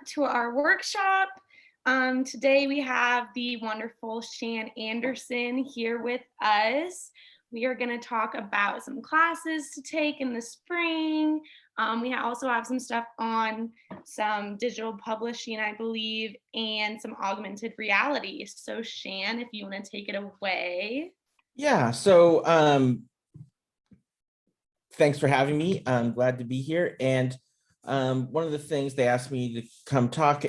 to our workshop. Today we have the wonderful Shan Anderson here with us. We are going to talk about some classes to take in the spring. We also have some stuff on some digital publishing, I believe, and some augmented reality. So Shan, if you want to take it away. Yeah, so thanks for having me. I'm glad to be here. And one of the things they asked me to come talk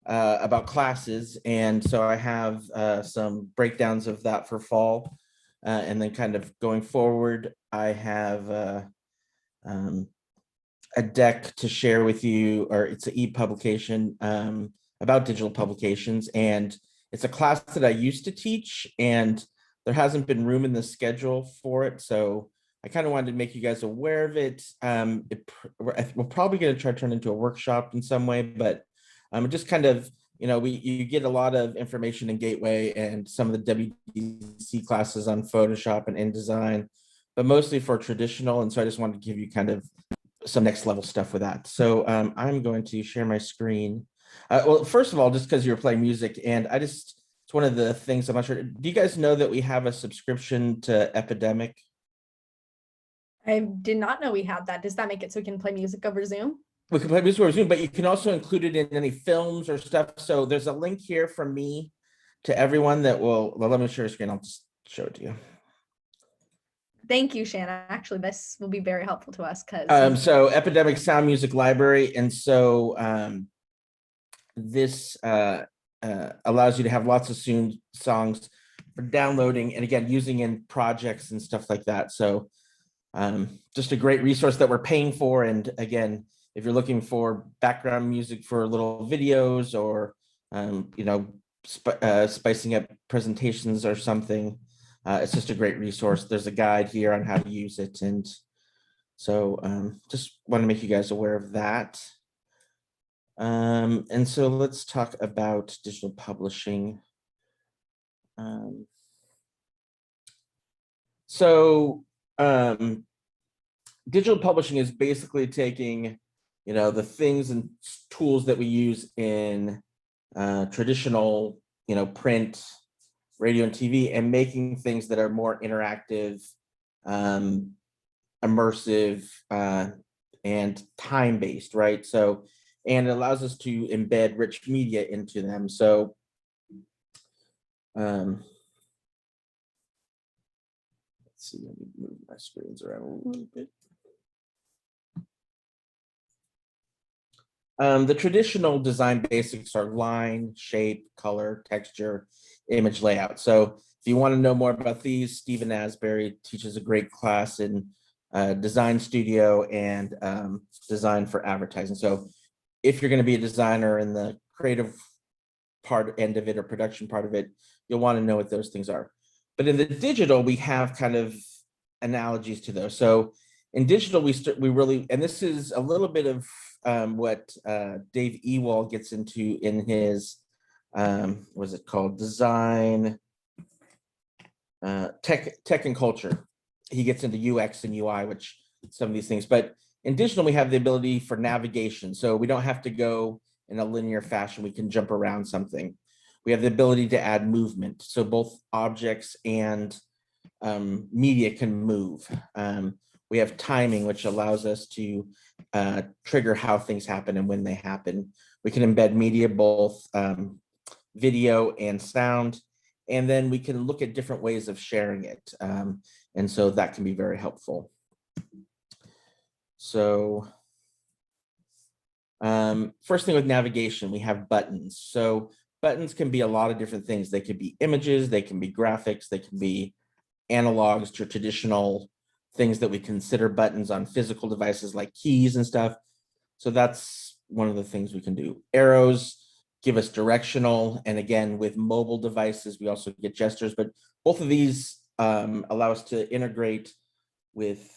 about classes, and so I have some breakdowns of that for fall, and then kind of going forward, I have a deck to share with you, or it's an e-publication about digital publications, and it's a class that I used to teach, and there hasn't been room in the schedule for it, so I kind of wanted to make you guys aware of it. We're probably going to try to turn it into a workshop in some way, but just kind of, you get a lot of information in Gateway and some of the WDC classes on Photoshop and InDesign, but mostly for traditional. And so I just wanted to give you kind of some next level stuff with that. So I'm going to share my screen. Well, first of all, just because you're playing music, and it's one of the things I'm not sure. Do you guys know that we have a subscription to Epidemic? I did not know we had that. Does that make it so we can play music over Zoom? We can play music over Zoom, but you can also include it in any films or stuff. So there's a link here from me to everyone that will, well, let me share a screen. I'll just show it to you. Thank you, Shanna. Actually, this will be very helpful to us because so Epidemic Sound Music Library, and so this allows you to have lots of songs for downloading, and again using in projects and stuff like that. So just a great resource that we're paying for. And again, if you're looking for background music for little videos, or spicing up presentations or something, it's just a great resource. There's a guide here on how to use it. And so just want to make you guys aware of that. And so let's talk about digital publishing. Digital publishing is basically taking, the things and tools that we use in traditional, print, radio and TV, and making things that are more interactive, immersive, and time-based, right? So, and it allows us to embed rich media into them. So, let's see, let me move my screens around a little bit. The traditional design basics are line, shape, color, texture, image layout. So if you want to know more about these, Stephen Asbury teaches a great class in Design Studio and design for advertising. So if you're going to be a designer in the creative end of it or production part of it, you'll want to know what those things are. But in the digital, we have kind of analogies to those. So in digital, we really, and this is a little bit of what Dave Ewald gets into in his, what's it called? Design, tech and culture. He gets into UX and UI, which some of these things, but in digital, we have the ability for navigation. So we don't have to go in a linear fashion. We can jump around something. We have the ability to add movement. So both objects and media can move. We have timing, which allows us to trigger how things happen and when they happen. We can embed media, both video and sound, and then we can look at different ways of sharing it. And so that can be very helpful. So first thing with navigation, we have buttons. So buttons can be a lot of different things. They could be images, they can be graphics, they can be analogs to traditional things that we consider buttons on physical devices like keys and stuff. So that's one of the things we can do. Arrows give us directional, and again, with mobile devices, we also get gestures, but both of these allow us to integrate with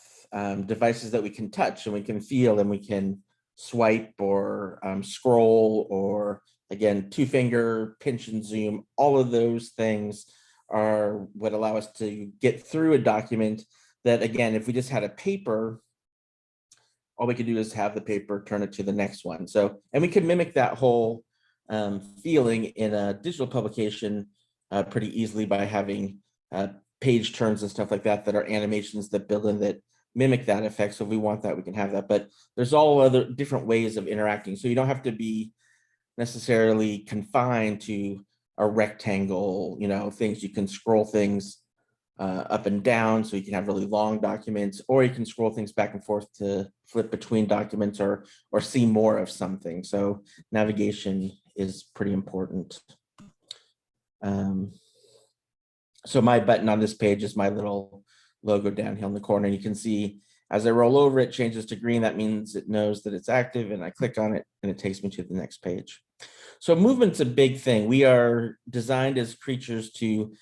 devices that we can touch and we can feel, and we can swipe or scroll, or again, 2-finger pinch and zoom. All of those things are what allow us to get through a document that, again, if we just had a paper all we can do is have the paper, turn it to the next one. So, and we can mimic that whole feeling in a digital publication pretty easily by having page turns and stuff like that that are animations that build in that mimic that effect. So if we want that, we can have that. But there's all other different ways of interacting. So you don't have to be necessarily confined to a rectangle, things. You can scroll things up and down, so you can have really long documents, or you can scroll things back and forth to flip between documents or see more of something. So navigation is pretty important. So my button on this page is my little logo down here in the corner. You can see as I roll over, it changes to green. That means it knows that it's active, and I click on it and it takes me to the next page. So movement's a big thing. We are designed as creatures to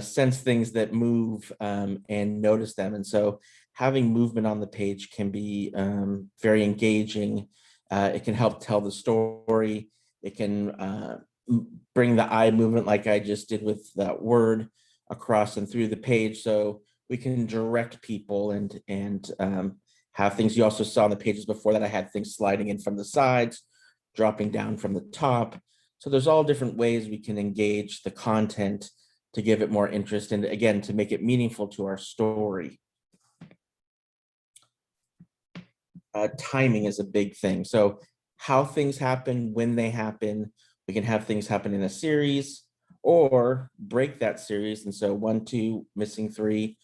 sense things that move and notice them. And so having movement on the page can be very engaging. It can help tell the story. It can bring the eye movement like I just did with that word across and through the page. So we can direct people and have things. You also saw on the pages before that I had things sliding in from the sides, dropping down from the top. So there's all different ways we can engage the content to give it more interest and, again, to make it meaningful to our story. Timing is a big thing. So how things happen, when they happen, we can have things happen in a series or break that series. And so 1, 2, missing 3,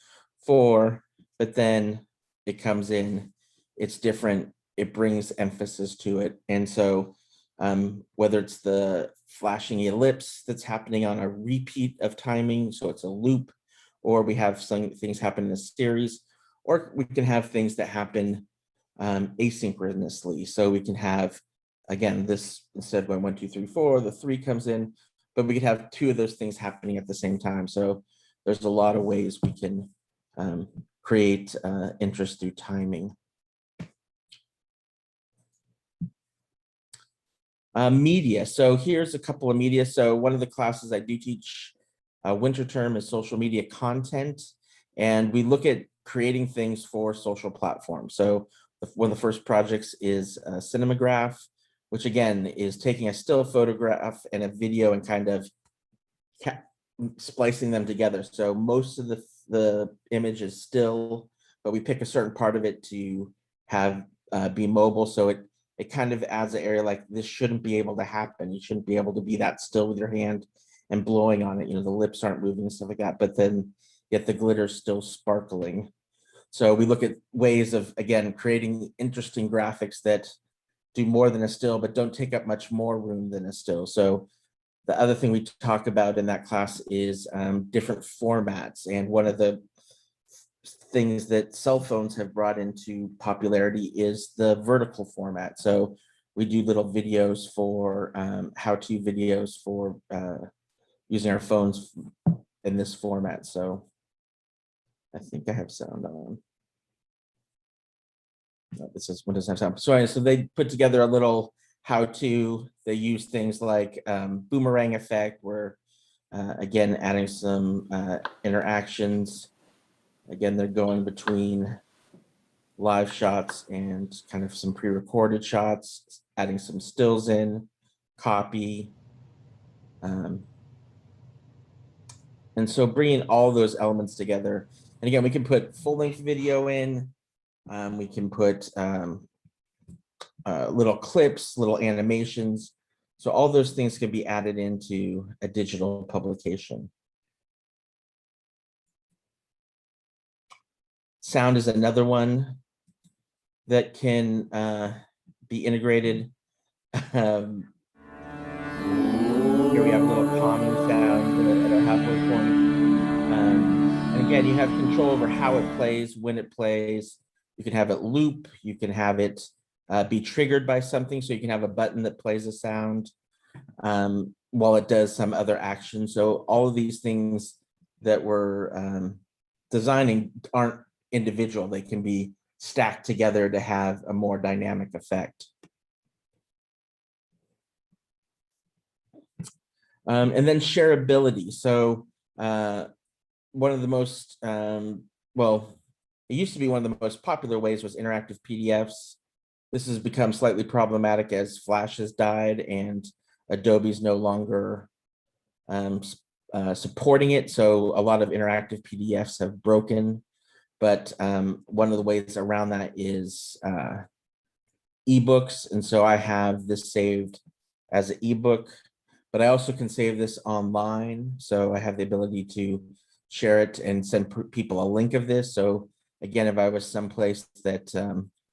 4, but then it comes in, it's different, it brings emphasis to it. And so whether it's the flashing ellipse that's happening on a repeat of timing, so it's a loop, or we have some things happen in a series, or we can have things that happen asynchronously. So we can have, again, this instead of going 1, 2, 3, 4, the 3 comes in, but we could have 2 of those things happening at the same time. So there's a lot of ways we can create interest through timing. Media. So here's a couple of media. So one of the classes I do teach winter term is social media content. And we look at creating things for social platforms. So one of the first projects is a Cinematograph, which again is taking a still photograph and a video and kind of splicing them together. So most of the image is still, but we pick a certain part of it to have be mobile. So it kind of adds an area like this shouldn't be able to happen. You shouldn't be able to be that still with your hand and blowing on it. The lips aren't moving and stuff like that, but then yet the glitter's still sparkling. So we look at ways of, again, creating interesting graphics that do more than a still, but don't take up much more room than a still. So the other thing we talk about in that class is different formats. And one of the things that cell phones have brought into popularity is the vertical format. So we do little videos for how-to videos for using our phones in this format. So I think I have sound on. No, this is one doesn't have sound. So they put together a little how-to. They use things like boomerang effect, where again adding some interactions. Again, they're going between live shots and kind of some pre-recorded shots, adding some stills in, copy. And so bringing all those elements together. And again, we can put full-length video in. We can put little clips, little animations. So all those things can be added into a digital publication. Sound is another one that can be integrated. Here we have a little calming sound at our halfway point. And again, you have control over how it plays, when it plays. You can have it loop. You can have it be triggered by something. So you can have a button that plays a sound while it does some other action. So all of these things that we're designing aren't individual. They can be stacked together to have a more dynamic effect. And then shareability. So one of the most, well, it used to be one of the most popular ways was interactive PDFs. This has become slightly problematic as Flash has died and Adobe's no longer supporting it. So a lot of interactive PDFs have broken, but one of the ways around that is ebooks. And so I have this saved as an ebook, but I also can save this online. So I have the ability to share it and send people a link of this. So again, if I was someplace that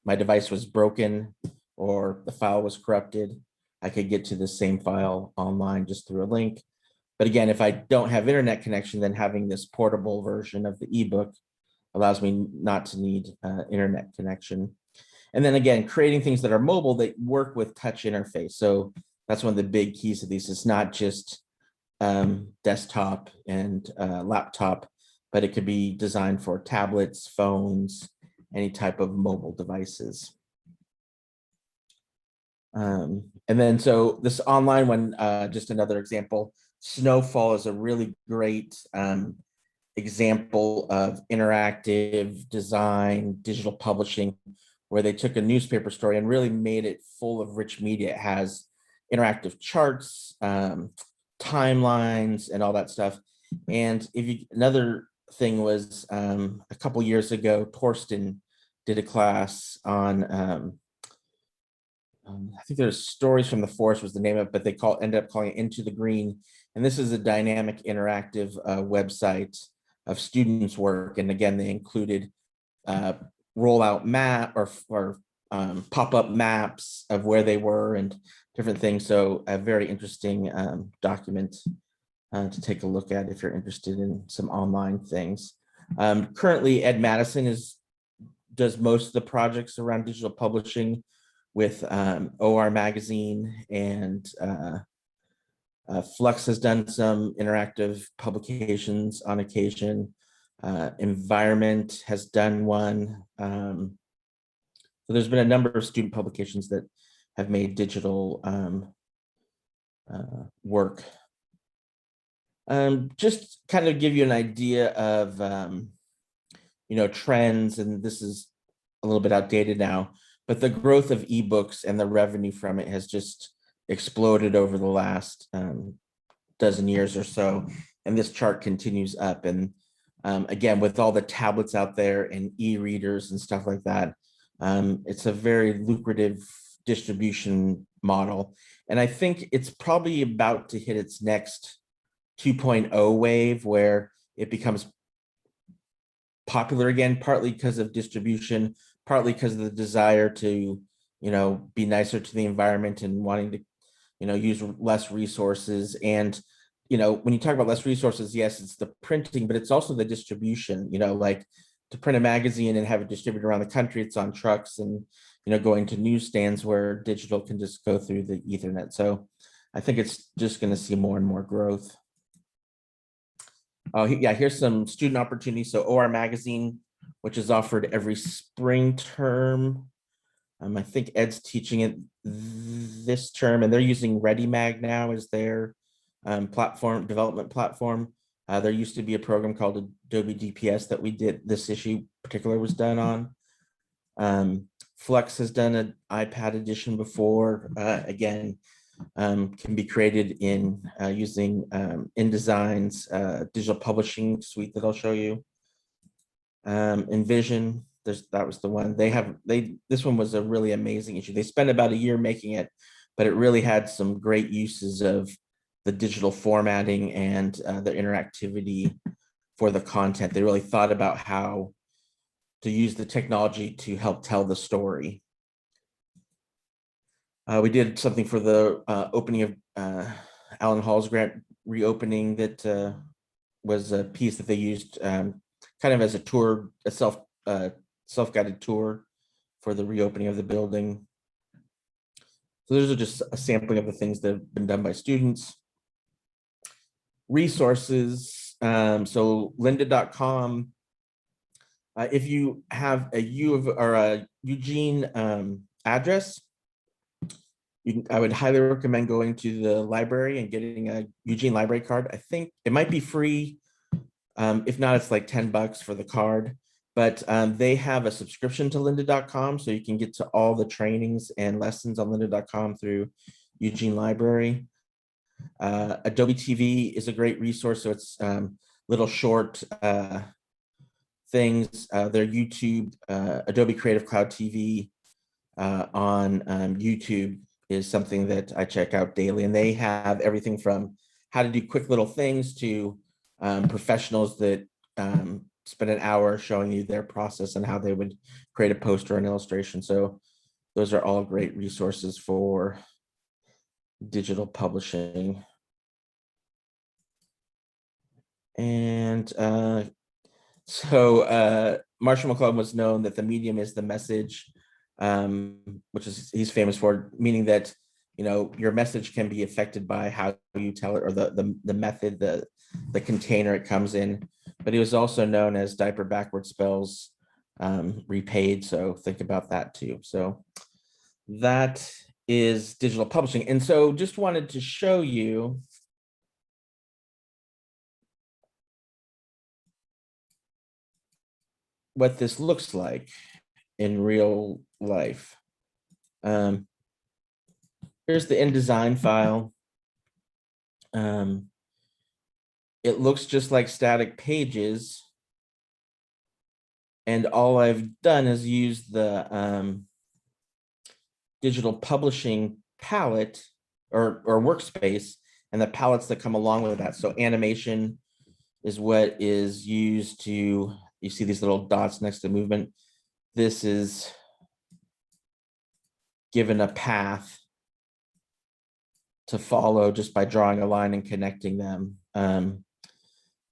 my device was broken or the file was corrupted, I could get to the same file online just through a link. But again, if I don't have internet connection, then having this portable version of the ebook allows me not to need internet connection. And then again, creating things that are mobile that work with touch interface. So that's one of the big keys of these. It's not just desktop and laptop, but it could be designed for tablets, phones, any type of mobile devices. And then so this online one, just another example, Snowfall is a really great example of interactive design, digital publishing, where they took a newspaper story and really made it full of rich media. It has interactive charts, timelines, and all that stuff. And another thing was a couple years ago, Torsten did a class on I think there's Stories from the Forest was the name of it, but they ended up calling it Into the Green. And this is a dynamic interactive website of students' work. And again, they included rollout map or pop-up maps of where they were and different things. So a very interesting document to take a look at if you're interested in some online things. Currently, Ed Madison does most of the projects around digital publishing with OR Magazine, and Flux has done some interactive publications on occasion. Environment has done one. So there's been a number of student publications that have made digital work. Just kind of give you an idea of trends, and this is a little bit outdated now, but the growth of ebooks and the revenue from it has just exploded over the last dozen years or so. And this chart continues up. And again, with all the tablets out there and e-readers and stuff like that, it's a very lucrative distribution model. And I think it's probably about to hit its next 2.0 wave where it becomes popular again, partly because of distribution, partly because of the desire to, be nicer to the environment and wanting to, use less resources. And, when you talk about less resources, yes, it's the printing, but it's also the distribution, like to print a magazine and have it distributed around the country, it's on trucks and, going to newsstands where digital can just go through the Ethernet. So I think it's just going to see more and more growth. Oh, yeah, here's some student opportunities. So OR Magazine, which is offered every spring term. I think Ed's teaching it this term, and they're using ReadyMag now as their development platform. There used to be a program called Adobe DPS that we did, this issue particular was done on. Flux has done an iPad edition before. Again, can be created in using InDesign's digital publishing suite that I'll show you. Envision, that was the one. This one was a really amazing issue. They spent about a year making it, but it really had some great uses of the digital formatting and the interactivity for the content. They really thought about how to use the technology to help tell the story. We did something for the opening of Alan Hall's grant reopening that was a piece that they used kind of as a tour, a self-guided tour for the reopening of the building. So those are just a sampling of the things that have been done by students. Resources, so lynda.com. If you have a Eugene address, I would highly recommend going to the library and getting a Eugene library card. I think it might be free. If not, it's like $10 for the card. but they have a subscription to lynda.com, so you can get to all the trainings and lessons on lynda.com through Eugene Library. Adobe TV is a great resource, so it's little short things. Their YouTube, Adobe Creative Cloud TV on YouTube is something that I check out daily, and they have everything from how to do quick little things to professionals that spend an hour showing you their process and how they would create a poster and illustration. So those are all great resources for digital publishing. And Marshall McLuhan was known that the medium is the message, which is he's famous for, meaning that your message can be affected by how you tell it, or the method, the container it comes in. But he was also known as diaper backward spells repaid. So think about that too. So that is digital publishing. And so just wanted to show you what this looks like in real life. Here's the InDesign file. It looks just like static pages. And all I've done is use the digital publishing palette or workspace and the palettes that come along with that. So animation is what is used to, you see these little dots next to movement. This is given a path to follow just by drawing a line and connecting them.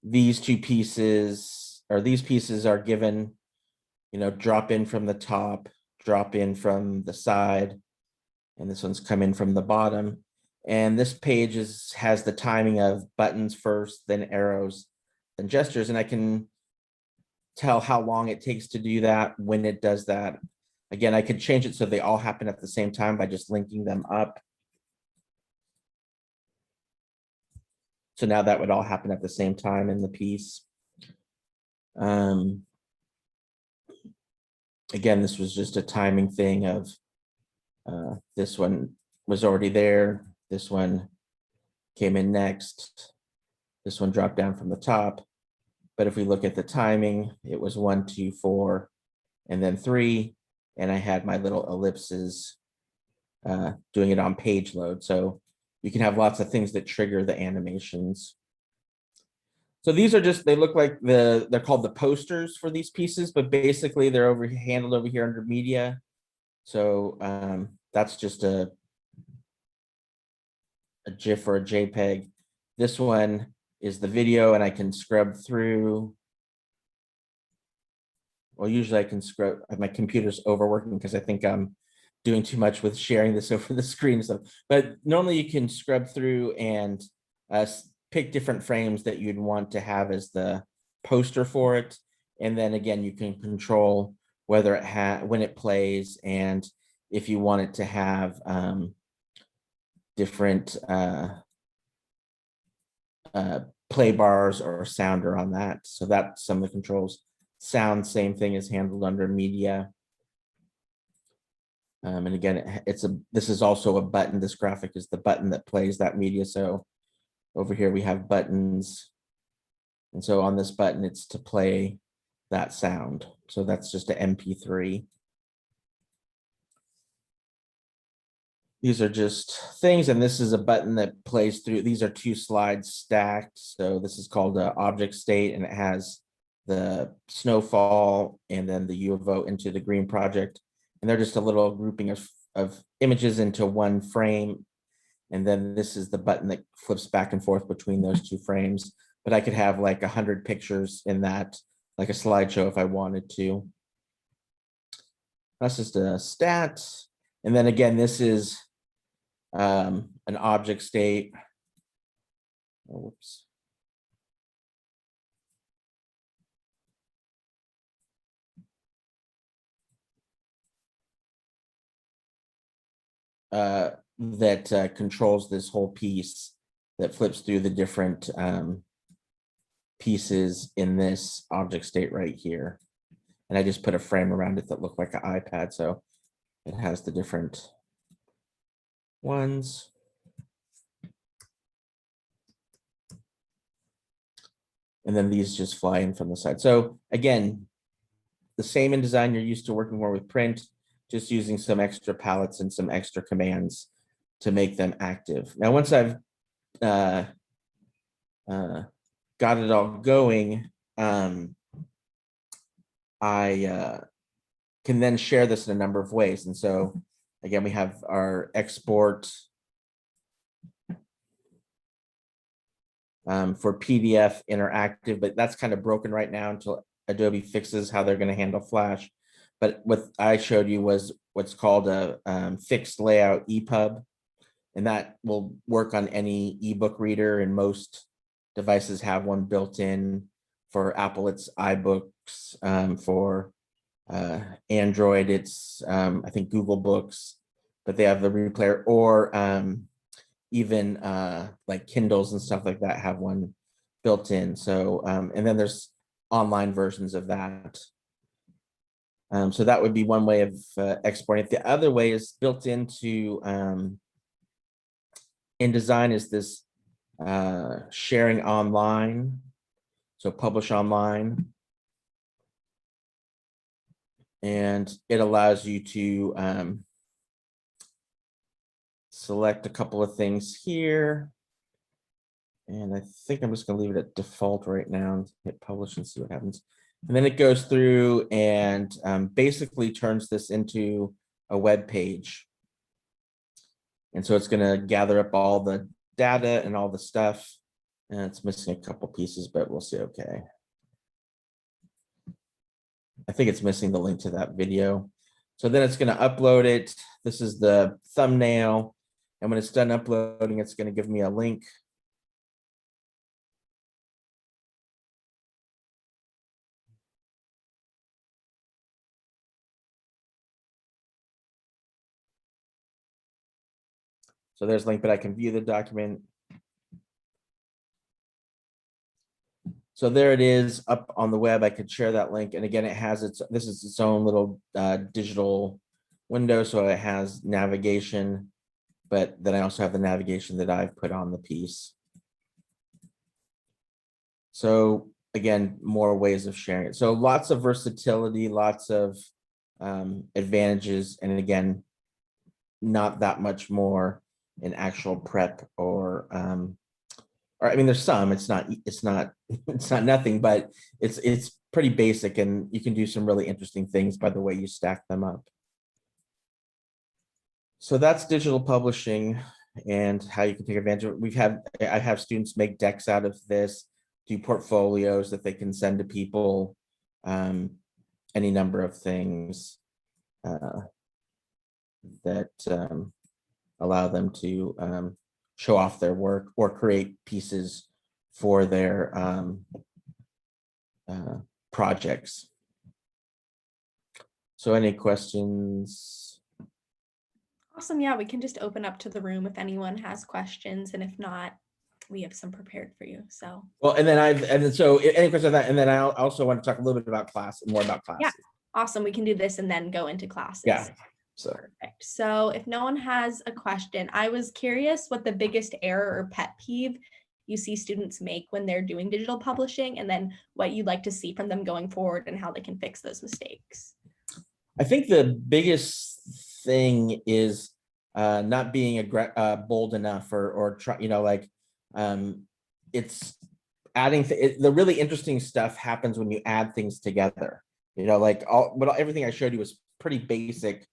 These two pieces, or these pieces are given, drop in from the top, drop in from the side, and this one's come in from the bottom. And this page has the timing of buttons first, then arrows, then gestures, and I can tell how long it takes to do that when it does that. Again, I could change it so they all happen at the same time by just linking them up. So now that would all happen at the same time in the piece. Again, this was just a timing thing of this one was already there. This one came in next. This one dropped down from the top. But if we look at the timing, it was 1, 2, 4, and then 3. And I had my little ellipses doing it on page load. So you can have lots of things that trigger the animations. So these are just, they look like they're called the posters for these pieces, but basically they're handled over here under media. So that's just a GIF or a JPEG. This one is the video, and I can scrub through. Well, usually I can scrub, my computer's overworking because I think I'm doing too much with sharing this over the screen and stuff. But normally you can scrub through and pick different frames that you'd want to have as the poster for it. And then again, you can control whether it when it plays, and if you want it to have different play bars or sounder on that. So that's some of the controls. Sound, same thing, is handled under media. And again, this is also a button. This graphic is the button that plays that media. So over here we have buttons. And so on this button, it's to play that sound. So that's just an MP3. These are just things, and this is a button that plays through. These are 2 slides stacked. So this is called an object state, and it has the snowfall and then the U of O into the green project. And they're just a little grouping of images into one frame. And then this is the button that flips back and forth between those 2 frames. But I could have like 100 pictures in that, like a slideshow if I wanted to. That's just a stat. And then again, this is an object state. Oh, whoops. That controls this whole piece that flips through the different pieces in this object state right here. And I just put a frame around it that looked like an iPad. So it has the different ones. And then these just fly in from the side. So again, the same in design you're used to working more with print, just using some extra palettes and some extra commands to make them active. Now, once I've got it all going, I can then share this in a number of ways. And so again, we have our export for PDF interactive, but that's kind of broken right now until Adobe fixes how they're going to handle Flash. But what I showed you was what's called a fixed layout EPUB, and that will work on any ebook reader, and most devices have one built in. For Apple, it's iBooks. For Android, it's I think Google Books, but they have the replayer, or even like Kindles and stuff like that have one built in. So and then there's online versions of that. So that would be one way of exporting it. The other way is built into InDesign is this sharing online. So publish online. And it allows you to select a couple of things here. And I think I'm just going to leave it at default right now and hit publish and see what happens. And then it goes through and basically turns this into a web page. And so it's going to gather up all the data and all the stuff. And it's missing a couple pieces, but we'll see. Okay. I think it's missing the link to that video. So then it's going to upload it. This is the thumbnail. And when it's done uploading, it's going to give me a link. So there's a link, but I can view the document. So there it is up on the web. I could share that link. And again, it has this is its own little digital window. So it has navigation, but then I also have the navigation that I've put on the piece. So again, more ways of sharing it. So lots of versatility, lots of advantages. And again, not that much more in actual prep or I mean, there's some, it's not nothing, but it's pretty basic, and you can do some really interesting things by the way you stack them up. So that's digital publishing and how you can take advantage of it. I have students make decks out of this, do portfolios that they can send to people, any number of things that allow them to show off their work or create pieces for their projects. So any questions? Awesome. Yeah, we can just open up to the room if anyone has questions, and if not, we have some prepared for you. So well, and then so any questions on that, and then I also want to talk a little bit about more about classes. Yeah, awesome. We can do this and then go into classes. Yeah. So perfect. So if no one has a question, I was curious what the biggest error or pet peeve you see students make when they're doing digital publishing, and then what you'd like to see from them going forward and how they can fix those mistakes. I think the biggest thing is not being bold enough or try, like it's adding the really interesting stuff happens when you add things together. Like everything I showed you was pretty basic.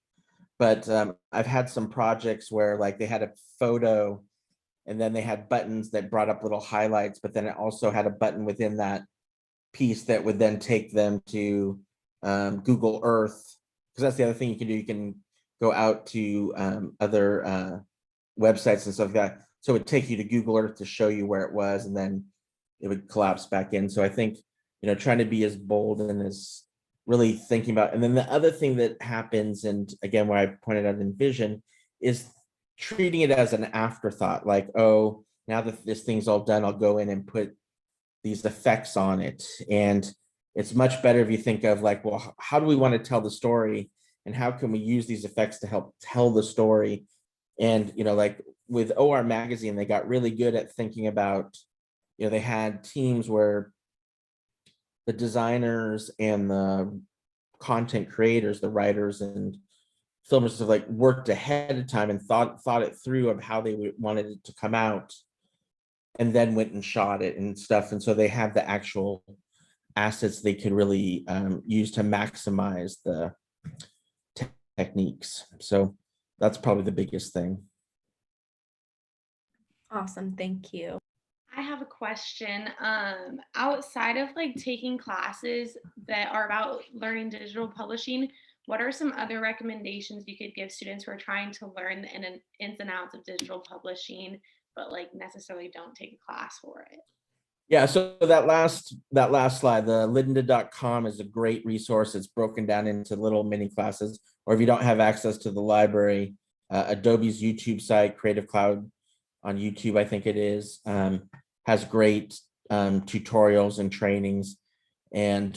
But I've had some projects where like they had a photo and then they had buttons that brought up little highlights, but then it also had a button within that piece that would then take them to Google Earth. Because that's the other thing you can do. You can go out to other websites and stuff like that. So it would take you to Google Earth to show you where it was, and then it would collapse back in. So I think, trying to be as bold and as really thinking about, and then the other thing that happens, and again, where I pointed out in vision, is treating it as an afterthought, like, oh, now that this thing's all done, I'll go in and put these effects on it. And It's much better if you think of like, well, how do we want to tell the story, and how can we use these effects to help tell the story? And, like with OR Magazine, they got really good at thinking about, they had teams where the designers and the content creators, the writers and filmmakers have like worked ahead of time and thought it through of how they wanted it to come out, and then went and shot it and stuff. And so they have the actual assets they could really use to maximize the techniques. So that's probably the biggest thing. Awesome, thank you. I have a question. Outside of like taking classes that are about learning digital publishing, what are some other recommendations you could give students who are trying to learn the ins and outs of digital publishing, but like necessarily don't take a class for it? Yeah, so that last slide, the lynda.com is a great resource. It's broken down into little mini classes, or if you don't have access to the library, Adobe's YouTube site, Creative Cloud on YouTube, I think it is, has great tutorials and trainings. And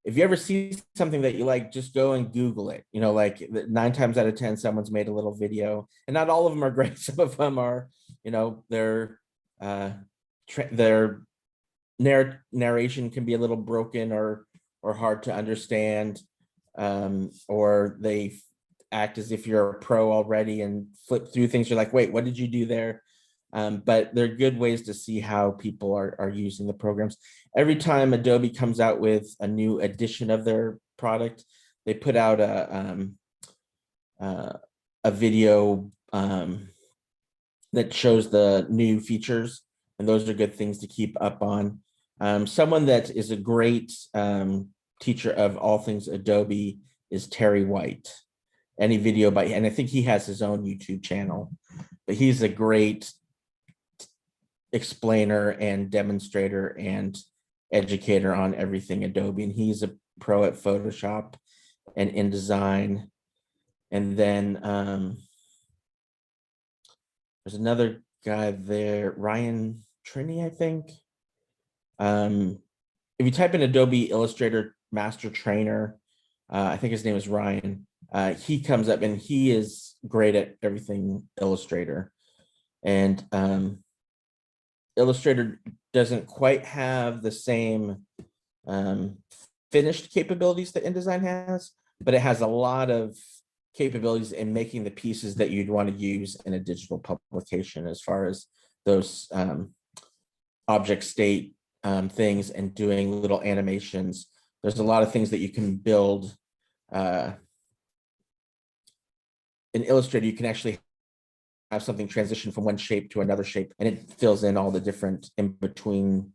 if you ever see something that you like, just go and Google it. Like 9 times out of 10, someone's made a little video, and not all of them are great. Some of them are, their narration can be a little broken or hard to understand, or they act as if you're a pro already and flip through things. You're like, wait, what did you do there? But they're good ways to see how people are using the programs. Every time Adobe comes out with a new edition of their product, they put out a video that shows the new features, and those are good things to keep up on. Someone that is a great teacher of all things Adobe is Terry White. Any video and I think he has his own YouTube channel, but he's a great explainer and demonstrator and educator on everything Adobe, and he's a pro at Photoshop and InDesign. And then there's another guy there, Ryan Trini, I think. If you type in Adobe Illustrator Master Trainer, I think his name is Ryan. He comes up, and he is great at everything Illustrator. And Illustrator doesn't quite have the same finished capabilities that InDesign has, but it has a lot of capabilities in making the pieces that you'd want to use in a digital publication, as far as those object state things and doing little animations. There's a lot of things that you can build in Illustrator. You can actually have something transition from one shape to another shape, and it fills in all the different in between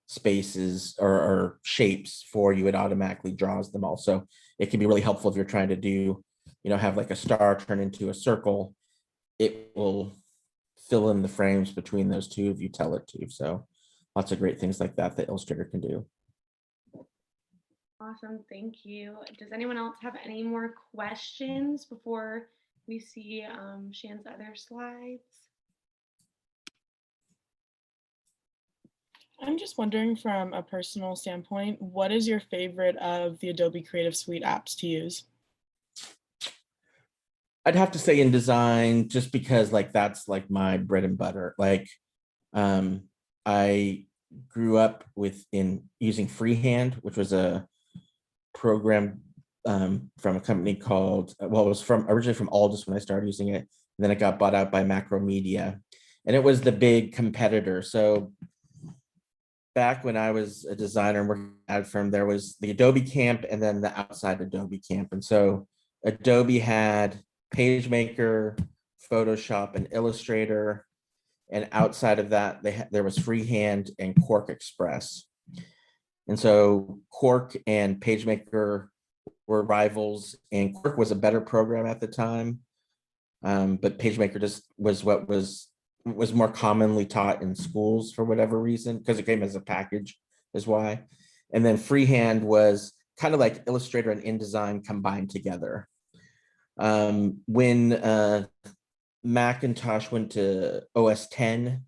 spaces or shapes for you. It automatically draws them all. So it can be really helpful if you're trying to do, have like a star turn into a circle. It will fill in the frames between those two if you tell it to. So lots of great things like that Illustrator can do. Awesome, thank you. Does anyone else have any more questions before we see Shan's other slides? I'm just wondering, from a personal standpoint, what is your favorite of the Adobe Creative Suite apps to use? I'd have to say InDesign, just because like that's like my bread and butter. Like I grew up using Freehand, which was a program from a company called, it was originally from Aldus when I started using it, and then it got bought out by Macromedia, and it was the big competitor. So back when I was a designer and working at a firm, there was the Adobe camp and then the outside Adobe camp. And so Adobe had PageMaker, Photoshop, and Illustrator, and outside of that, there was Freehand and Quark Express. And so Quark and PageMaker were rivals, and Quark was a better program at the time, but PageMaker just was what was more commonly taught in schools for whatever reason, because it came as a package is why. And then Freehand was kind of like Illustrator and InDesign combined together. When Macintosh went to OS 10,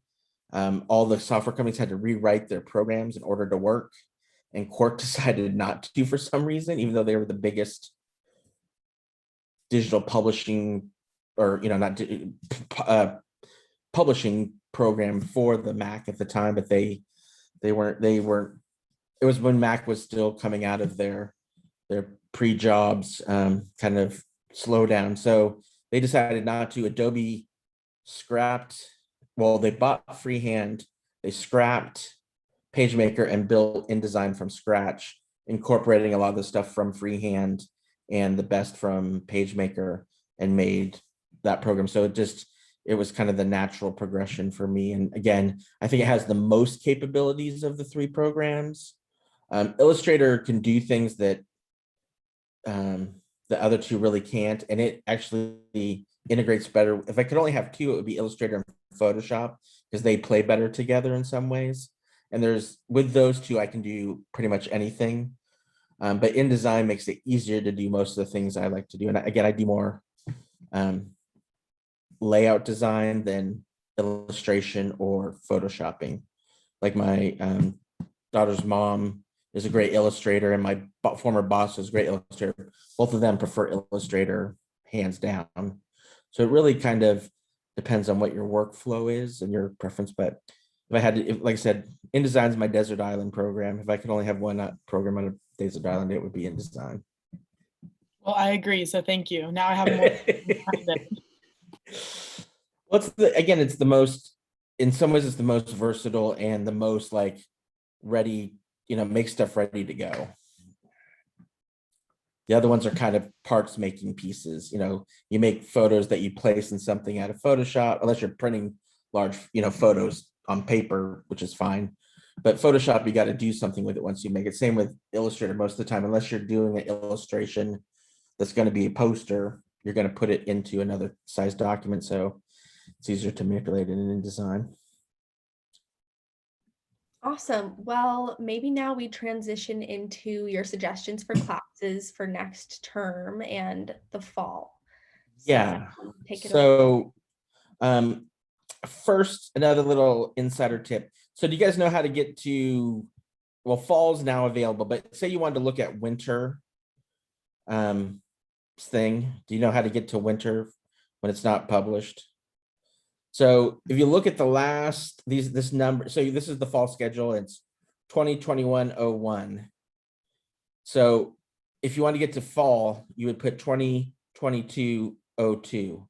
all the software companies had to rewrite their programs in order to work. and Quark decided not to for some reason, even though they were the biggest digital publishing, or not publishing program for the Mac at the time, but they weren't. It was when Mac was still coming out of their pre-jobs kind of slowdown. So they decided not to. Adobe scrapped. Well, they bought Freehand. They scrapped PageMaker and built InDesign from scratch, incorporating a lot of the stuff from Freehand and the best from PageMaker, and made that program. So it was kind of the natural progression for me. And again, I think it has the most capabilities of the three programs. Illustrator can do things that the other two really can't, and it actually integrates better. If I could only have two, it would be Illustrator and Photoshop, because they play better together in some ways. And with those two, I can do pretty much anything. But InDesign makes it easier to do most of the things I like to do. And again, I do more layout design than illustration or photoshopping. Like my daughter's mom is a great illustrator, and my former boss is a great illustrator. Both of them prefer Illustrator, hands down. So it really kind of depends on what your workflow is and your preference. But if I had to, like I said, InDesign is my desert island program. If I could only have one program on a desert island, it would be InDesign. Well, I agree. So thank you. Now I have more. It's the most, in some ways, it's the most versatile and the most like ready, make stuff ready to go. The other ones are kind of parts making pieces. You make photos that you place in something out of Photoshop, unless you're printing large, photos on paper, which is fine. But Photoshop, you got to do something with it once you make it. Same with Illustrator most of the time, unless you're doing an illustration that's going to be a poster, you're going to put it into another size document. So it's easier to manipulate it in InDesign. Awesome. Well, maybe now we transition into your suggestions for classes for next term and the fall. Yeah. Take it away. So first, another little insider tip. So do you guys know how to get to, well, fall's now available, but say you wanted to look at winter thing. Do you know how to get to winter when it's not published? So if you look at the last, this number, so this is the fall schedule, it's 2021-01. So if you want to get to fall, you would put 2022-02.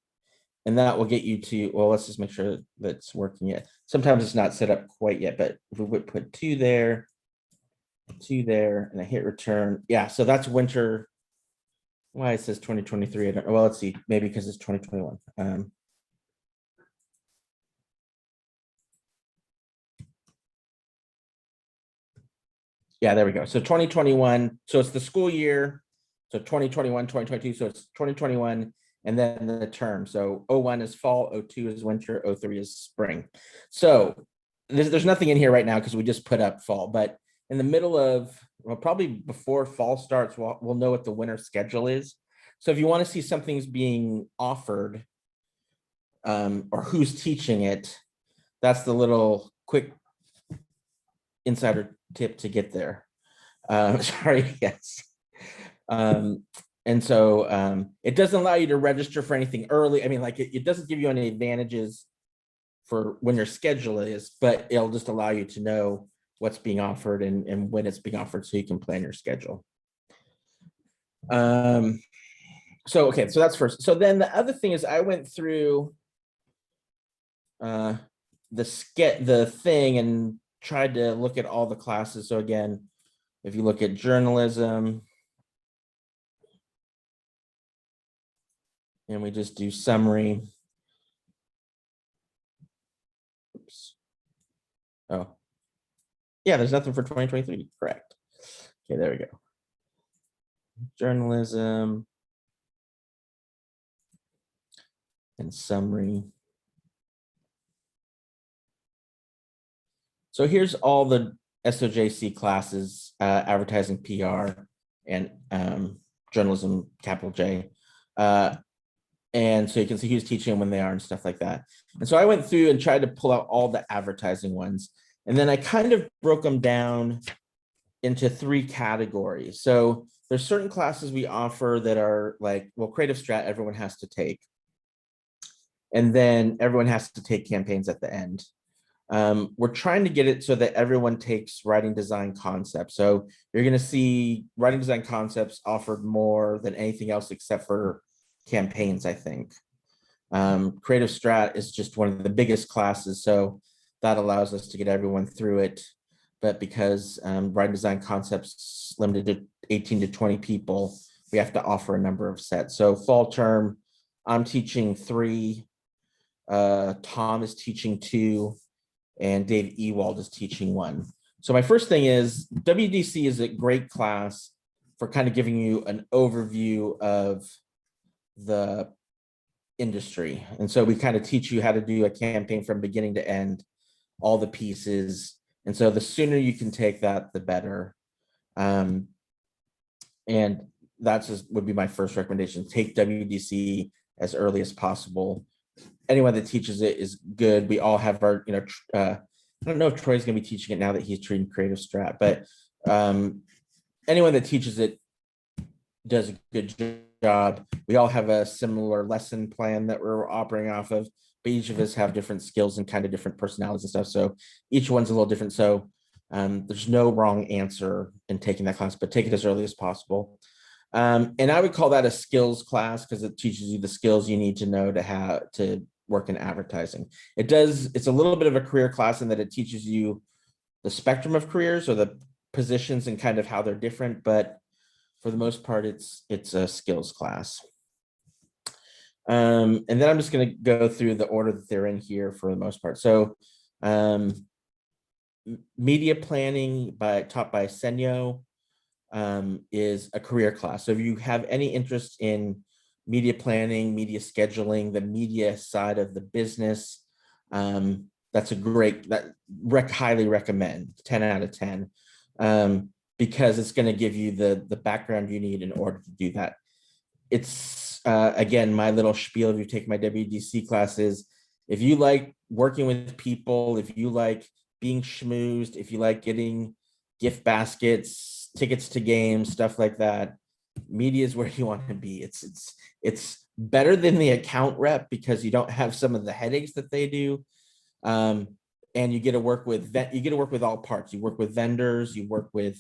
And that will get you to, well, let's just make sure that's working yet. Sometimes it's not set up quite yet, but if we would put 2 there, and I hit return. Yeah, so that's winter. Why it says 2023, I don't know. Well, let's see, maybe because it's 2021. Yeah, there we go. So 2021, so it's the school year. So 2021, 2022, so it's 2021, and then the term. So 01 is fall, 02 is winter, 03 is spring. So there's nothing in here right now because we just put up fall, but in the middle of, well, probably before fall starts, we'll know what the winter schedule is. So if you want to see something's being offered or who's teaching it, that's the little quick insider tip to get there. Sorry, yes. And so it doesn't allow you to register for anything early. I mean, like it doesn't give you any advantages for when your schedule is, but it'll just allow you to know what's being offered and when it's being offered so you can plan your schedule. So, okay, so that's first. So then the other thing is I went through the thing and tried to look at all the classes. So again, if you look at journalism, and we just do summary. Oops. Oh, yeah, there's nothing for 2023, correct. Okay, there we go. Journalism and summary. So here's all the SOJC classes, advertising, PR, and journalism, capital J. And so you can see who's teaching when they are and stuff like that. And so I went through and tried to pull out all the advertising ones. And then I kind of broke them down into 3 categories. So there's certain classes we offer that are like, well, creative strat, everyone has to take. And then everyone has to take campaigns at the end. We're trying to get it so that everyone takes writing design concepts. So you're going to see writing design concepts offered more than anything else except for campaigns, I think. Creative strat is just one of the biggest classes, so that allows us to get everyone through it. But because writing design concepts limited to 18 to 20 people, we have to offer a number of sets. So fall term, I'm teaching 3, Tom is teaching 2, and Dave Ewald is teaching 1. So my first thing is WDC is a great class for kind of giving you an overview of the industry. And so we kind of teach you how to do a campaign from beginning to end, all the pieces. And so the sooner you can take that, the better. And that's just would be my first recommendation. Take WDC as early as possible. Anyone that teaches it is good. We all have our, I don't know if Troy's going to be teaching it now that he's treating creative strat, but anyone that teaches it does a good job. We all have a similar lesson plan that we're operating off of, but each of us have different skills and kind of different personalities and stuff. So each one's a little different. So there's no wrong answer in taking that class, but take it as early as possible. And I would call that a skills class because it teaches you the skills you need to know to have to work in advertising. It's a little bit of a career class in that it teaches you the spectrum of careers or the positions and kind of how they're different, but for the most part, it's a skills class. And then I'm just going to go through the order that they're in here for the most part. So media planning taught by Senyo is a career class. So if you have any interest in media planning, media scheduling, the media side of the business, that's a great, highly recommend, 10 out of 10. Because it's going to give you the background you need in order to do that. It's, again, my little spiel, if you take my WDC classes, if you like working with people, if you like being schmoozed, if you like getting gift baskets, tickets to games, stuff like that, media is where you want to be. It's better than the account rep because you don't have some of the headaches that they do. And you get to work with all parts. You work with vendors, you work with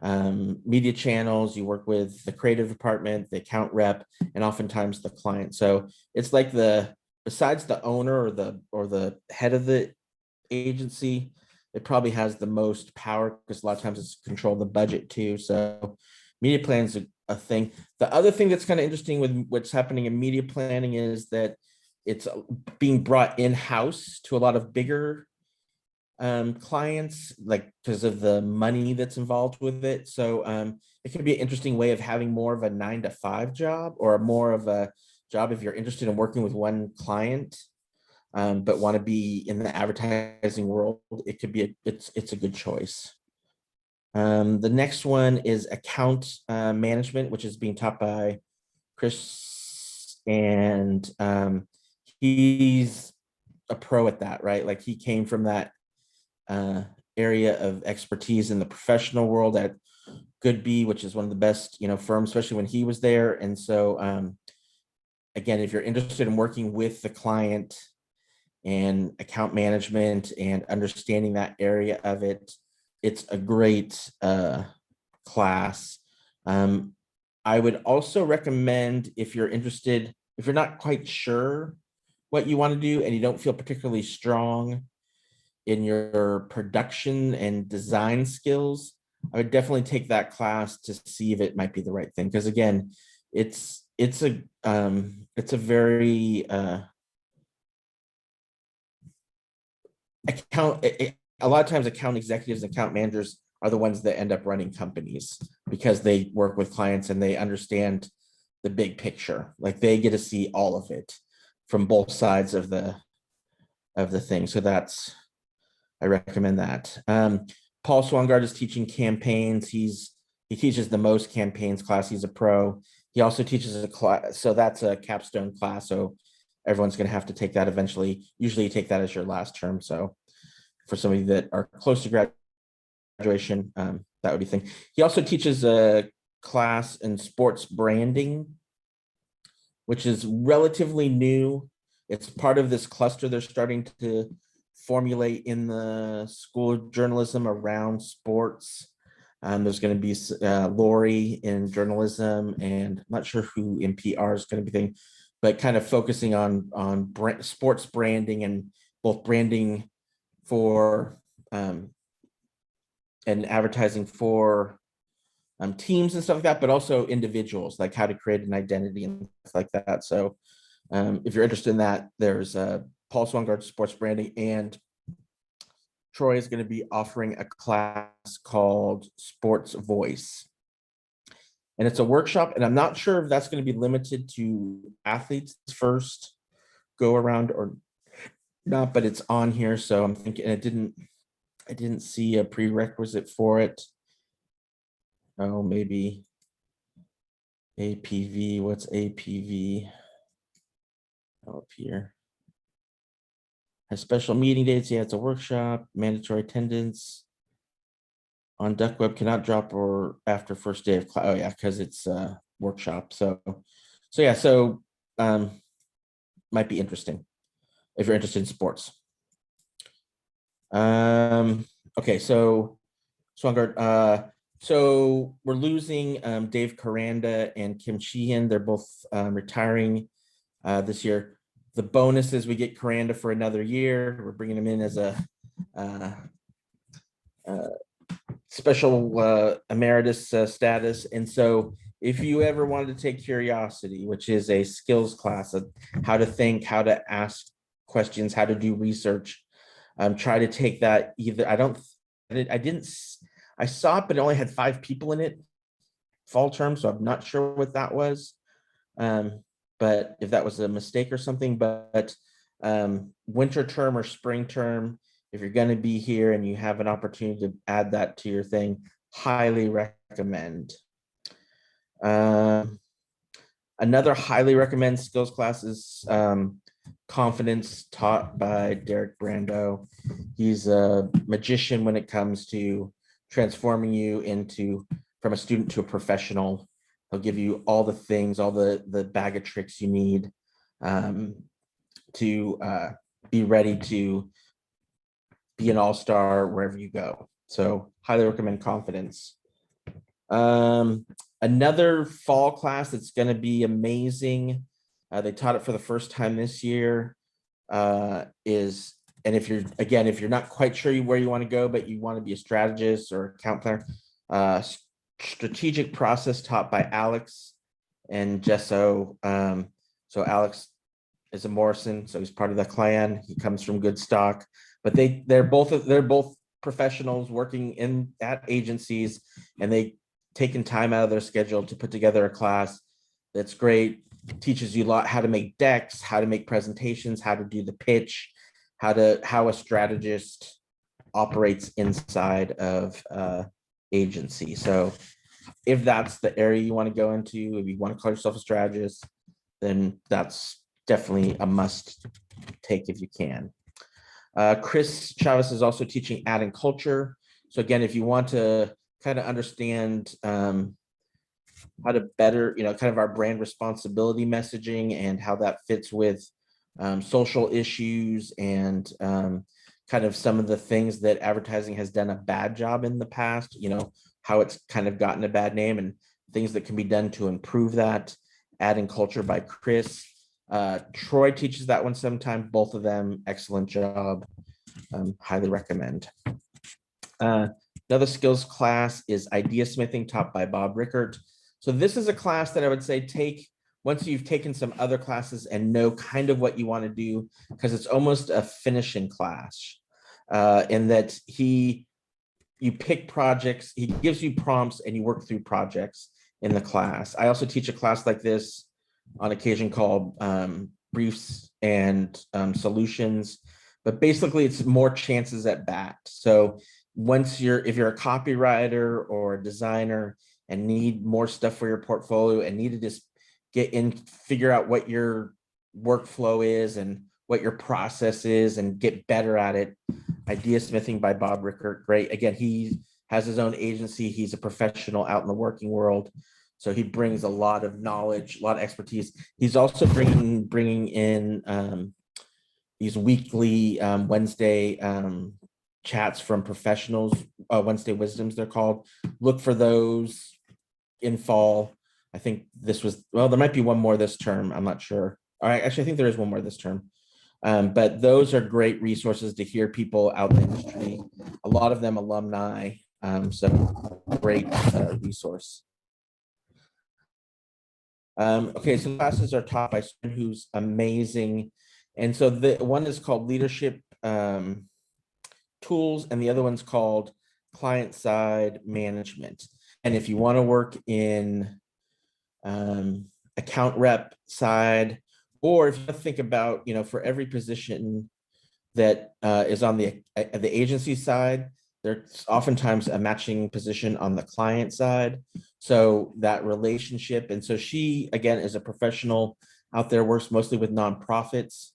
media channels, you work with the creative department, the account rep, and oftentimes the client. So it's like besides the owner or the head of the agency, it probably has the most power because a lot of times it's control the budget too. So media planning is a thing. The other thing that's kind of interesting with what's happening in media planning is that it's being brought in-house to a lot of bigger clients, like because of the money that's involved with it. So it can be an interesting way of having more of a 9-to-5 job or more of a job if you're interested in working with one client, but want to be in the advertising world. It could be it's a good choice. The next one is account management, which is being taught by Chris, and he's a pro at that, right? Like he came from that area of expertise in the professional world at Goodby, which is one of the best, firms, especially when he was there. And so, again, if you're interested in working with the client and account management and understanding that area of it, it's a great class. I would also recommend if you're interested, if you're not quite sure what you want to do and you don't feel particularly strong in your production and design skills, I would definitely take that class to see if it might be the right thing. Because again, it's a very a lot of times account executives, account managers are the ones that end up running companies because they work with clients and they understand the big picture. Like they get to see all of it from both sides of the thing. So I recommend that. Paul Swangard is teaching campaigns. He teaches the most campaigns class. He's a pro. He also teaches a class. So that's a capstone class. So everyone's going to have to take that eventually. Usually you take that as your last term. So for somebody that are close to graduation, that would be thing. He also teaches a class in sports branding, which is relatively new. It's part of this cluster they're starting to formulate in the School of Journalism around sports. There's going to be Lori in journalism, and I'm not sure who in PR is going to be thinking, but kind of focusing on sports branding, and both branding for and advertising for teams and stuff like that, but also individuals, like how to create an identity and stuff like that. So if you're interested in that, there's Paul Swangard sports branding, and Troy is going to be offering a class called Sports Voice. And it's a workshop, and I'm not sure if that's going to be limited to athletes first go around or not, but it's on here. So I'm thinking I didn't see a prerequisite for it. Oh, maybe APV. What's APV? Oh, up here. Has special meeting dates. Yeah, it's a workshop. Mandatory attendance on Duck Web cannot drop or after first day of class. Oh yeah, because it's a workshop. So yeah. So might be interesting if you're interested in sports. Okay, so Swangard. So we're losing Dave Karanda and Kim Sheehan. They're both retiring this year. The bonus is we get Karanda for another year. We're bringing him in as a special emeritus status. And so if you ever wanted to take Curiosity, which is a skills class of how to think, how to ask questions, how to do research, try to take that. Either I saw it, but it only had 5 people in it fall term, so I'm not sure what that was. But if that was a mistake or something, but winter term or spring term, if you're going to be here and you have an opportunity to add that to your thing, highly recommend. Another highly recommend skills class is Confidence, taught by Derek Brando. He's a magician when it comes to transforming you from a student to a professional. He'll give you all the things, all the bag of tricks you need to be ready to be an all-star wherever you go. So highly recommend Confidence. Another fall class that's going to be amazing. They taught it for the first time this year. And if you're not quite sure where you want to go, but you want to be a strategist or account planner, strategic process taught by Alex and Jesso. So Alex is a Morrison, so he's part of the clan. He comes from good stock, but they're both professionals working at agencies, and they taken time out of their schedule to put together a class that's great. Teaches you a lot, how to make decks, how to make presentations, how to do the pitch, how a strategist operates inside of agency. So if that's the area you want to go into, if you want to call yourself a strategist, then that's definitely a must take if you can. Chris Chavez is also teaching Ad and Culture. So again, if you want to kind of understand how to better, kind of our brand responsibility messaging and how that fits with social issues and kind of some of the things that advertising has done a bad job in the past, how it's kind of gotten a bad name and things that can be done to improve that. Ad and Culture by Chris. Troy teaches that one sometimes. Both of them, excellent job. Highly recommend. Another skills class is Idea Smithing, taught by Bob Rickert. So this is a class that I would say take once you've taken some other classes and know kind of what you want to do, because it's almost a finishing class in that you pick projects, he gives you prompts and you work through projects in the class. I also teach a class like this on occasion called Briefs and Solutions, but basically it's more chances at bat. So if you're a copywriter or a designer and need more stuff for your portfolio and need to just figure out what your workflow is and what your process is and get better at it, Idea Smithing by Bob Rickert, great. Again, he has his own agency. He's a professional out in the working world. So he brings a lot of knowledge, a lot of expertise. He's also bringing in these weekly Wednesday chats from professionals, Wednesday Wisdoms, they're called. Look for those in fall. I think this was, well, there might be one more this term. I'm not sure. All right, actually, I think there is one more this term. But those are great resources to hear people out in the industry. A lot of them alumni. So great resource. Okay, so classes are taught by someone who's amazing. And so the one is called Leadership Tools, and the other one's called Client Side Management. And if you want to work in account rep side, or if you think about, for every position that is on the agency side, there's oftentimes a matching position on the client side. So that relationship, and so she, again, is a professional out there, works mostly with nonprofits.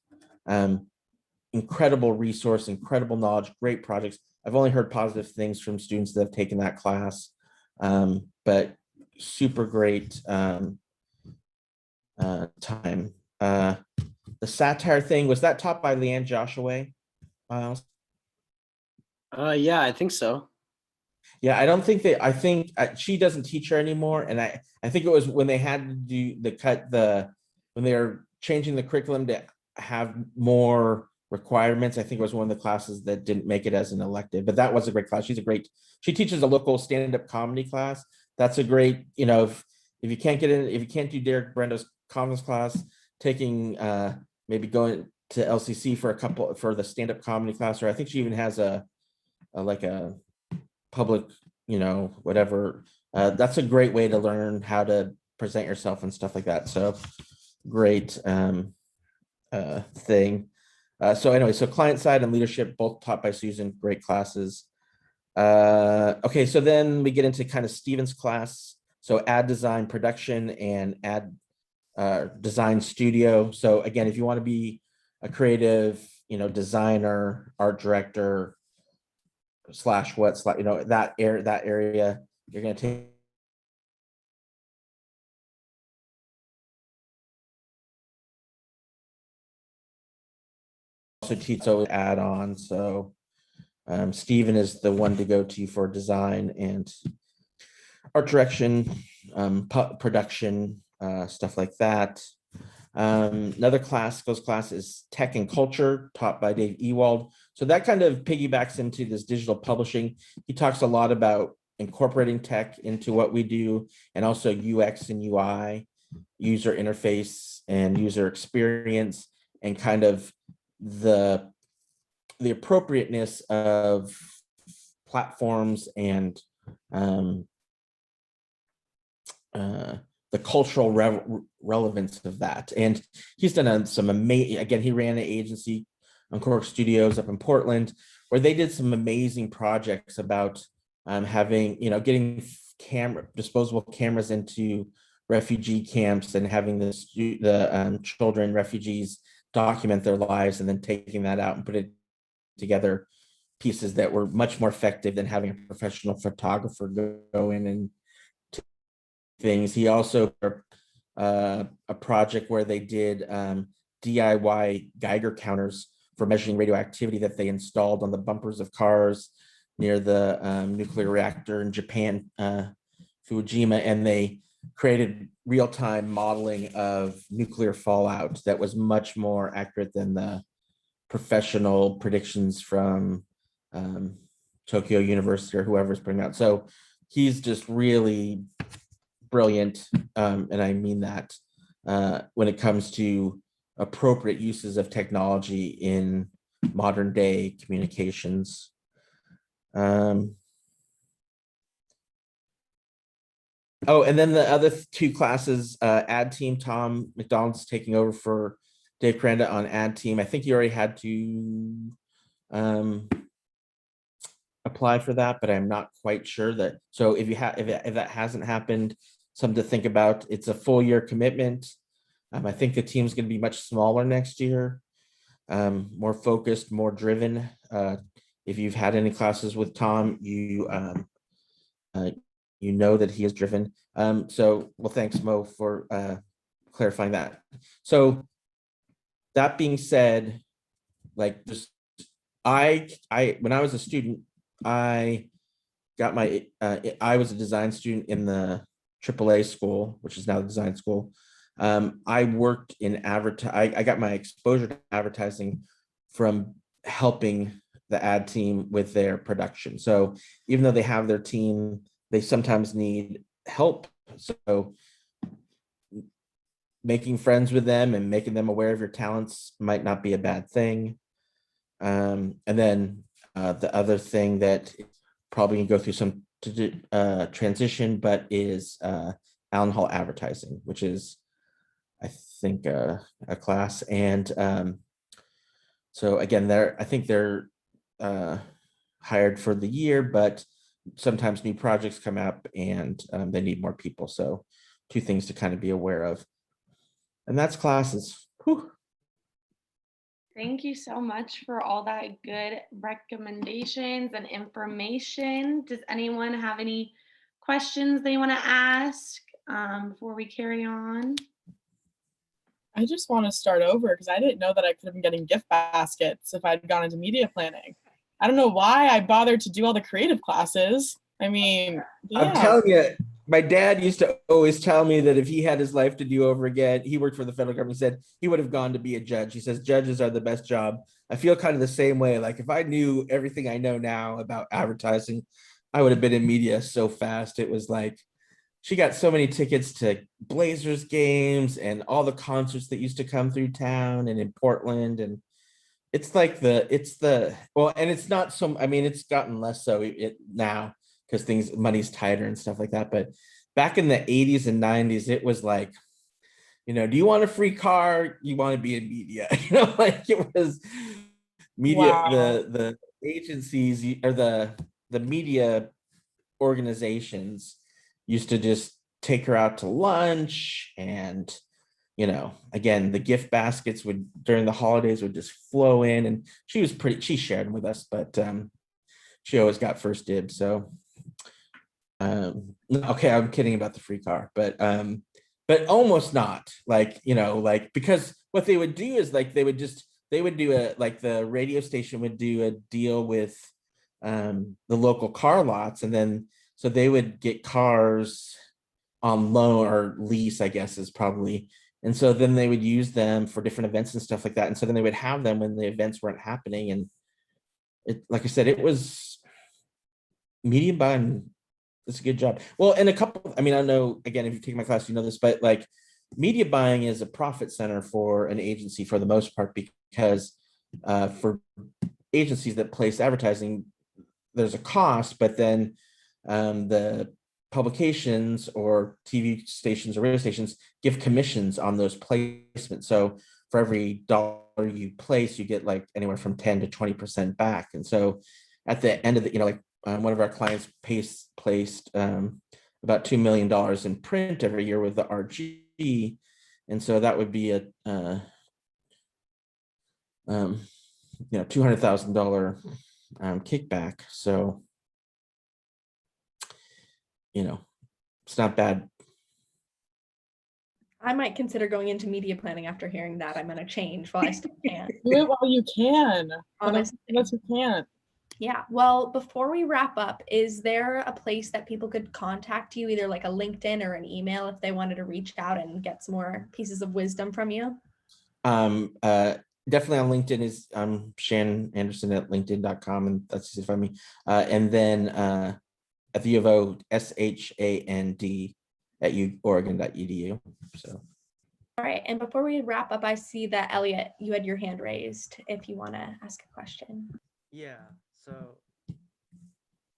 Incredible resource, incredible knowledge, great projects. I've only heard positive things from students that have taken that class, but super great time. The satire thing, was that taught by Leanne Joshua? Miles? Yeah, I think so. Yeah, I don't think that, I think she doesn't teach her anymore. And I think it was when they had to do when they were changing the curriculum to have more requirements. I think it was one of the classes that didn't make it as an elective, but that was a great class. She teaches a local stand-up comedy class. That's a great, if you can't get in, if you can't do Derek Brendo's comedy class, taking maybe going to LCC for the stand-up comedy class, or I think she even has a public, whatever. That's a great way to learn how to present yourself and stuff like that. So great thing. So anyway, so client side and leadership, both taught by Susan, great classes. Okay, so then we get into kind of Stephen's class. So ad design production and ad design studio. So again, if you want to be a creative, designer, art director, that area, you're going to take also teach add on. So Stephen is the one to go to for design and art direction, production, stuff like that. Another class is tech and culture, taught by Dave Ewald. So that kind of piggybacks into this digital publishing. He talks a lot about incorporating tech into what we do, and also UX and UI, user interface and user experience, and kind of the appropriateness of platforms and the cultural relevance of that. And he's done some amazing, again, he ran an agency, Uncork Studios up in Portland, where they did some amazing projects about having, getting disposable cameras into refugee camps and having the children, refugees, document their lives, and then taking that out and put it together pieces that were much more effective than having a professional photographer go in and things. He also a project where they did DIY Geiger counters for measuring radioactivity that they installed on the bumpers of cars near the nuclear reactor in Japan, Fukushima, and they created real-time modeling of nuclear fallout that was much more accurate than the professional predictions from Tokyo University or whoever's putting out. So he's just really brilliant, and I mean that when it comes to appropriate uses of technology in modern day communications. Oh, and then the other two classes, ad team, Tom McDonald's taking over for Dave Cranda on ad team. I think you already had to apply for that, but I'm not quite sure that. So if that hasn't happened, something to think about. It's a full year commitment. I think the team's going to be much smaller next year, more focused, more driven. If you've had any classes with Tom, you you know that he is driven. So, well, thanks, Mo, for clarifying that. So that being said, like this, I when I was a student, I got my I was a design student in the AAA school, which is now the design school. I worked in I got my exposure to advertising from helping the ad team with their production. So even though they have their team, they sometimes need help. So making friends with them and making them aware of your talents might not be a bad thing. And then the other thing that probably can go through some transition, but is Allen Hall advertising, which is, I think, a class. And so again, I think they're hired for the year, but sometimes new projects come up and they need more people. So two things to kind of be aware of. And that's classes. Whew. Thank you so much for all that good recommendations and information. Does anyone have any questions they want to ask before we carry on? I just want to start over because I didn't know that I could have been getting gift baskets if I'd gone into media planning. I don't know why I bothered to do all the creative classes. I mean, I'm yeah. telling you, my dad used to always tell me that if he had his life to do over again, he worked for the federal government, he said he would have gone to be a judge. He says judges are the best job. I feel kind of the same way. Like if I knew everything I know now about advertising, I would have been in media so fast. It was like, she got so many tickets to Blazers games and all the concerts that used to come through town and in Portland. And it's like well, and it's not so, I mean, it's gotten less so it now because money's tighter and stuff like that. But back in the 80s and 90s, it was like, do you want a free car? You want to be in media? Like it was media, Wow. the agencies or the media organizations used to just take her out to lunch. And again, the gift baskets would during the holidays would just flow in, and she shared them with us, but she always got first dibs. So okay, I'm kidding about the free car, but almost not, like because what they would do is like they would do like the radio station would do a deal with the local car lots, and then so they would get cars on loan or lease, I guess is probably. And so then they would use them for different events and stuff like that. And so then they would have them when the events weren't happening. And it, like I said, it was medium buying. It's a good job. Well, and I don't know, again, if you take my class, you know this, but like media buying is a profit center for an agency for the most part, because for agencies that place advertising, there's a cost, but then the publications or TV stations or radio stations give commissions on those placements. So for every dollar you place, you get like anywhere from 10 to 20% back. And so at the end of the, one of our clients placed about $2 million in print every year with the RG. And so that would be a $200,000 kickback. So it's not bad. I might consider going into media planning after hearing that. I'm going to change while I still can. Do it while you can. Honestly. Unless you can't. Yeah. Well, before we wrap up, is there a place that people could contact you, either like a LinkedIn or an email, if they wanted to reach out and get some more pieces of wisdom from you? Definitely on LinkedIn is Shan Anderson at linkedin.com, and that's easy to find me. And then at the U of O, SHAND at Oregon.edu. So. All right. And before we wrap up, I see that Elliot, you had your hand raised if you want to ask a question. Yeah. So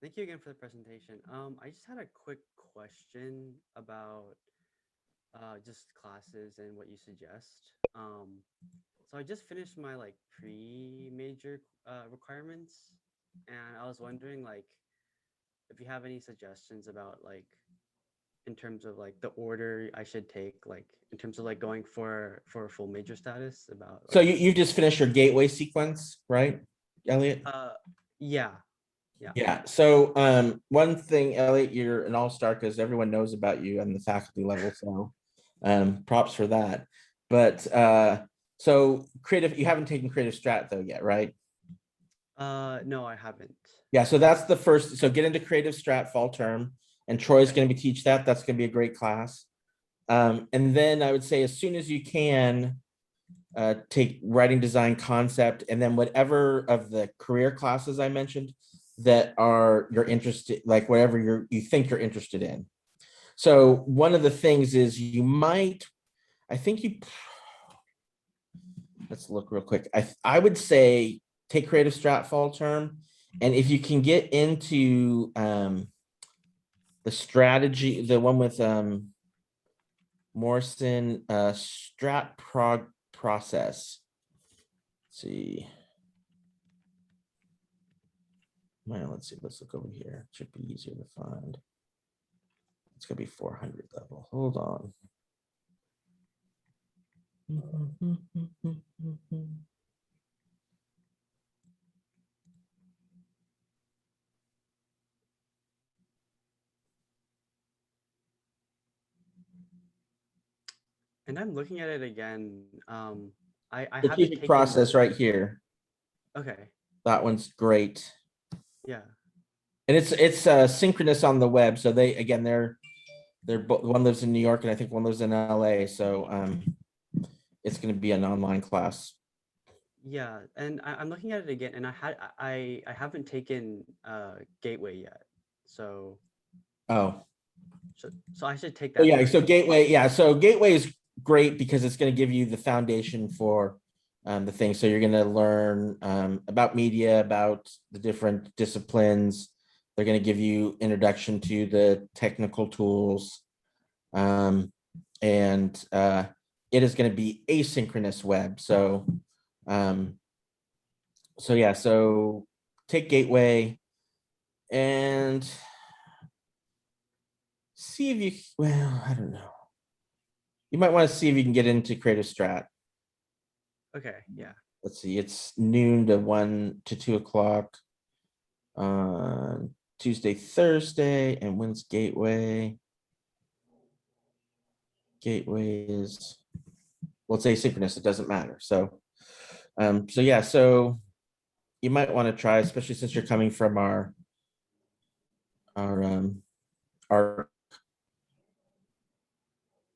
thank you again for the presentation. I just had a quick question about just classes and what you suggest. So I just finished my pre-major requirements, and I was wondering if you have any suggestions about in terms of the order I should take, in terms of going for a full major status. About So you just finished your gateway sequence, right, Elliot? Yeah. Yeah. Yeah. So one thing, Elliot, you're an all-star because everyone knows about you on the faculty level. So props for that. But so creative, you haven't taken creative strat though yet, right? No, I haven't. Yeah, so that's the first. So get into creative strat fall term, and Troy's Okay. going to be teach that. That's going to be a great class. And then I would say as soon as you can, take writing design concept, and then whatever of the career classes I mentioned that are you're interested, like whatever you think you're interested in. So one of the things is you might, I think you, let's look real quick. I would say take creative strat fall term, and if you can get into the strategy, the one with Morrison, strat process. Let's see. Well, let's see. Let's look over here. It should be easier to find. It's gonna be 400 level. Hold on. And I'm looking at it again. I haven't Strategic taken. process right here. Okay. That one's great. Yeah. And it's synchronous on the web. So they're both, one lives in New York and I think one lives in LA. So it's going to be an online class. Yeah, and I'm looking at it again, and I haven't taken Gateway yet, so Oh, so I should take oh that yeah. first. So Gateway, yeah. So Gateway is great because it's going to give you the foundation for the thing. So you're going to learn about media, about the different disciplines. They're going to give you introduction to the technical tools. And it is going to be asynchronous web. So yeah, so take Gateway and see if you, well, I don't know. You might want to see if you can get into Creative Strat. Okay, yeah. Let's see, it's noon to 1 to 2 o'clock on Tuesday, Thursday, and when's Gateway? Gateway is, well, it's asynchronous, it doesn't matter. So yeah, so you might want to try, especially since you're coming from our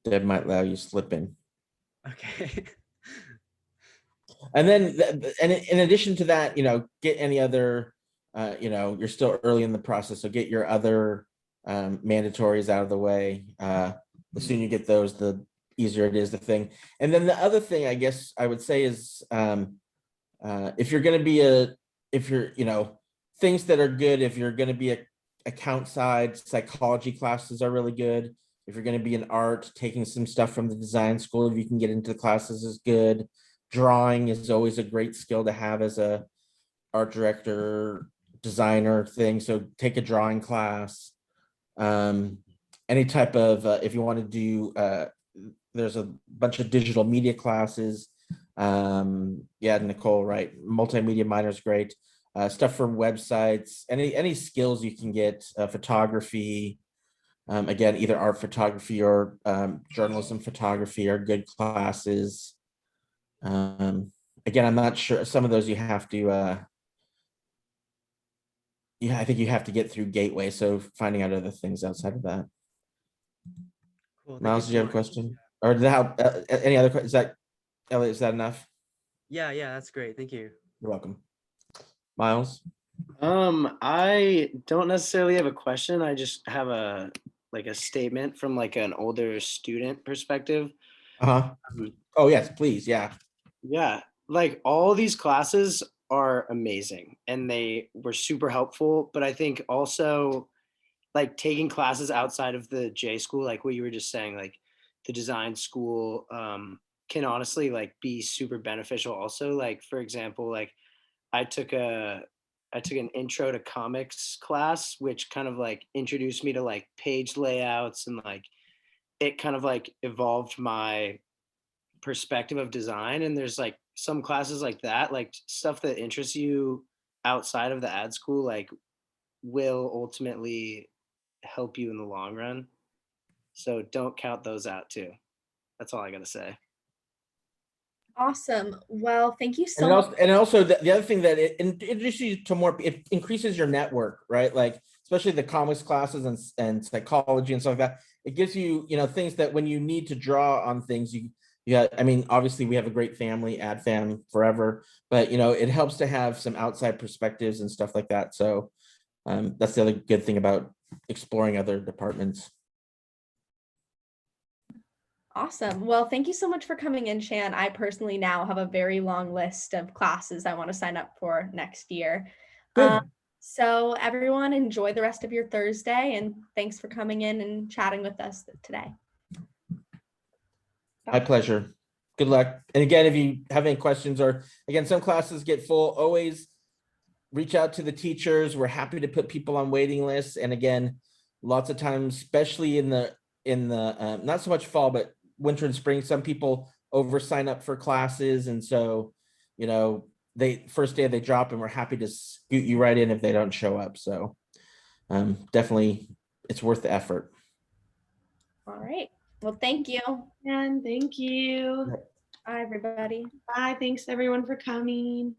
that might allow you slip in. Okay. And then, and in addition to that, get any other, you're still early in the process, so get your other mandatories out of the way. The sooner you get those, the easier it is to thing. And then the other thing, I guess I would say is, if you're going to be things that are good, if you're going to be a account side, psychology classes are really good. If you're going to be in art, taking some stuff from the design school, if you can get into the classes is good. Drawing is always a great skill to have as a art director, designer thing. So take a drawing class. Any type of, if you want to do, there's a bunch of digital media classes. Yeah, Nicole, right? Multimedia minor is great. Stuff for websites, any skills you can get, photography, again, either art photography or journalism photography are good classes. Again, I'm not sure, some of those you have to, yeah, I think you have to get through Gateway. So finding out other things outside of that. Cool. Thank Miles, you did you so have a much. question? Or did how, any other questions? Is that, Elliot, is that enough? Yeah, that's great. Thank you. You're welcome. Miles? I don't necessarily have a question. I just have a statement from like an older student perspective. Uh-huh. Um, Oh, yes, please. Yeah. Yeah, like all these classes are amazing and they were super helpful, but I think also like taking classes outside of the J school, like what you were just saying, like the design school can honestly like be super beneficial also. Like for example, like I took a I took an intro to comics class, which kind of like introduced me to like page layouts and like it kind of like evolved my perspective of design. And there's like some classes like that, like stuff that interests you outside of the ad school, like will ultimately help you in the long run. So don't count those out too. That's all I gotta say. Awesome. Well, thank you And so it much. also, and also the other thing that it introduces you to more, it increases your network, right? Like, especially the comics classes and psychology and stuff like that. It gives you, things that when you need to draw on things, I mean, obviously we have a great family, ad fam forever, but it helps to have some outside perspectives and stuff like that. So that's the other good thing about exploring other departments. Awesome. Well, thank you so much for coming in, Shan. I personally now have a very long list of classes I want to sign up for next year. Good. So everyone enjoy the rest of your Thursday, and thanks for coming in and chatting with us today. My pleasure. Good luck. And again, if you have any questions, or again, some classes get full, always reach out to the teachers. We're happy to put people on waiting lists. And again, lots of times, especially in the not so much fall, but winter and spring, some people over sign up for classes. And so, they first day they drop, and we're happy to scoot you right in if they don't show up. So definitely it's worth the effort. All right. Well, thank you. And thank you. Bye, everybody. Bye. Thanks everyone for coming.